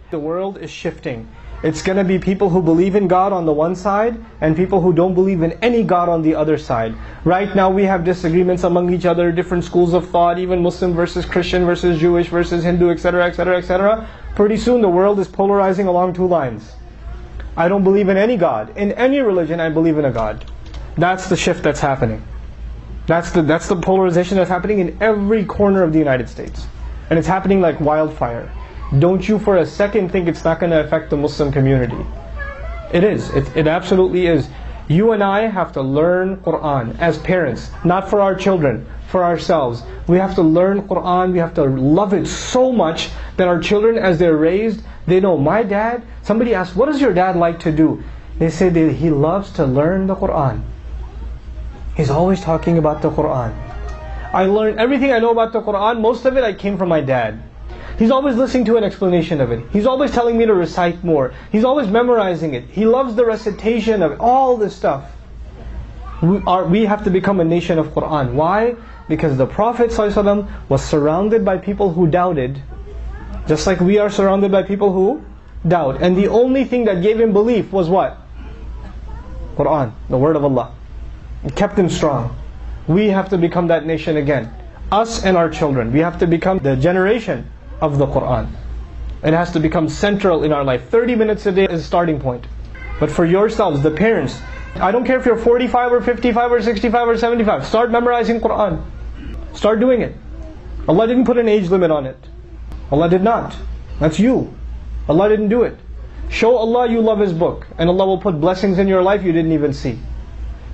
The world is shifting. It's going to be people who believe in God on the one side and people who don't believe in any God on the other side. Right now we have disagreements among each other, different schools of thought, even Muslim versus Christian versus Jewish versus Hindu, etc., etc., etc. Pretty soon the world is polarizing along two lines. I don't believe in any God. In any religion I believe in a God. That's the shift that's happening. That's the polarization that's happening in every corner of the United States. And it's happening like wildfire. Don't you for a second think it's not going to affect the Muslim community. It is. It absolutely is. You and I have to learn Qur'an as parents, not for our children, for ourselves. We have to learn Qur'an, we have to love it so much that our children, as they're raised, they know, my dad, somebody asks, what does your dad like to do? They say that he loves to learn the Qur'an. He's always talking about the Qur'an. I learned everything I know about the Qur'an, most of it I came from my dad. He's always listening to an explanation of it. He's always telling me to recite more. He's always memorizing it. He loves the recitation of it, all this stuff. We have to become a nation of Qur'an. Why? Because the Prophet ﷺ was surrounded by people who doubted, just like we are surrounded by people who doubt. And the only thing that gave him belief was what? Qur'an, the word of Allah. It kept him strong. We have to become that nation again. Us and our children. We have to become the generation of the Qur'an. It has to become central in our life. 30 minutes a day is a starting point. But for yourselves, the parents, I don't care if you're 45 or 55 or 65 or 75, start memorizing Qur'an. Start doing it. Allah didn't put an age limit on it. Allah did not. That's you. Allah didn't do it. Show Allah you love His book, and Allah will put blessings in your life you didn't even see.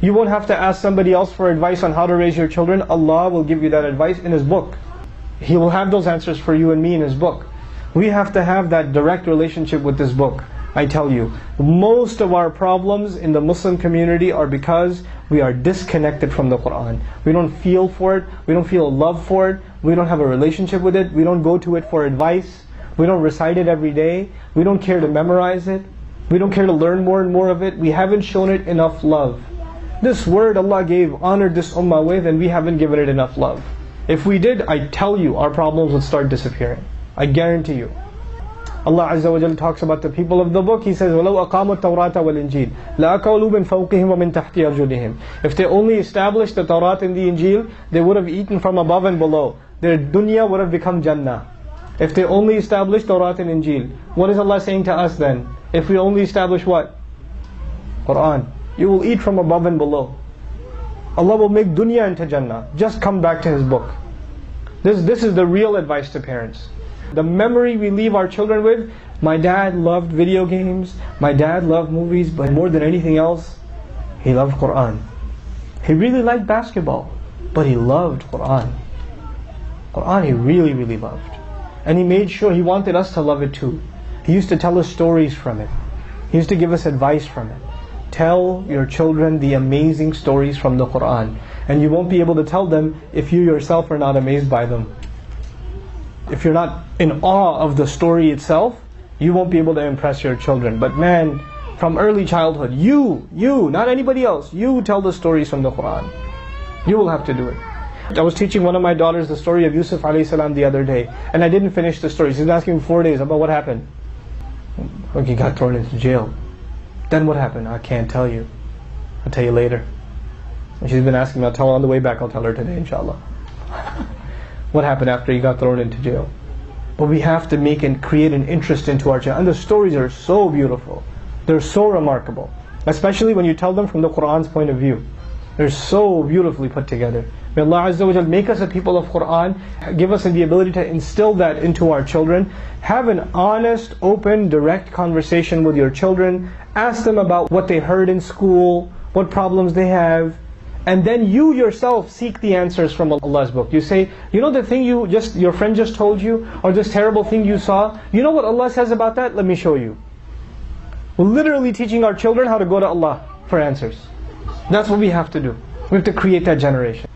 You won't have to ask somebody else for advice on how to raise your children. Allah will give you that advice in His book. He will have those answers for you and me in His book. We have to have that direct relationship with this book. I tell you, most of our problems in the Muslim community are because we are disconnected from the Qur'an. We don't feel for it, we don't feel love for it, we don't have a relationship with it, we don't go to it for advice, we don't recite it every day, we don't care to memorize it, we don't care to learn more and more of it, we haven't shown it enough love. This word Allah honored this ummah with, and we haven't given it enough love. If we did, I tell you, our problems would start disappearing. I guarantee you. Allah Azza wa Jalla talks about the people of the book. He says, وَلَوْ أَقَامُوا التَّوْرَاةَ وَالْإِنْجِيلَ لَأَكَلُوا مِنْ فَوْقِهِمْ وَمِنْ تَحْتِ أَرْجُلِهِمْ. If they only established the Tawrat and the Injil, they would have eaten from above and below. Their dunya would have become Jannah. If they only established Tawrat and Injil. What is Allah saying to us then? If we only establish what? Qur'an. You will eat from above and below. Allah will make dunya into Jannah. Just come back to His book. This is the real advice to parents. The memory we leave our children with, my dad loved video games, my dad loved movies, but more than anything else, he loved Qur'an. He really liked basketball, but he loved Qur'an. Qur'an he really, really loved. And he made sure, he wanted us to love it too. He used to tell us stories from it. He used to give us advice from it. Tell your children the amazing stories from the Qur'an. And you won't be able to tell them if you yourself are not amazed by them. If you're not in awe of the story itself, you won't be able to impress your children. But man, from early childhood, you, not anybody else, you tell the stories from the Qur'an. You will have to do it. I was teaching one of my daughters the story of Yusuf alayhi salam the other day, and I didn't finish the story. She's asking me 4 days about what happened. Look, he got thrown into jail. Then what happened? I can't tell you. I'll tell you later. And she's been asking me, I'll tell her on the way back, I'll tell her today inshallah. What happened after he got thrown into jail? But we have to make and create an interest into our children. And the stories are so beautiful. They're so remarkable. Especially when you tell them from the Qur'an's point of view. They're so beautifully put together. May Allah Azza wa Jal make us a people of Qur'an. Give us the ability to instill that into our children. Have an honest, open, direct conversation with your children. Ask them about what they heard in school, what problems they have. And then you yourself seek the answers from Allah's book. You say, you know the thing your friend just told you, or this terrible thing you saw, you know what Allah says about that? Let me show you. We're literally teaching our children how to go to Allah for answers. That's what we have to do. We have to create that generation.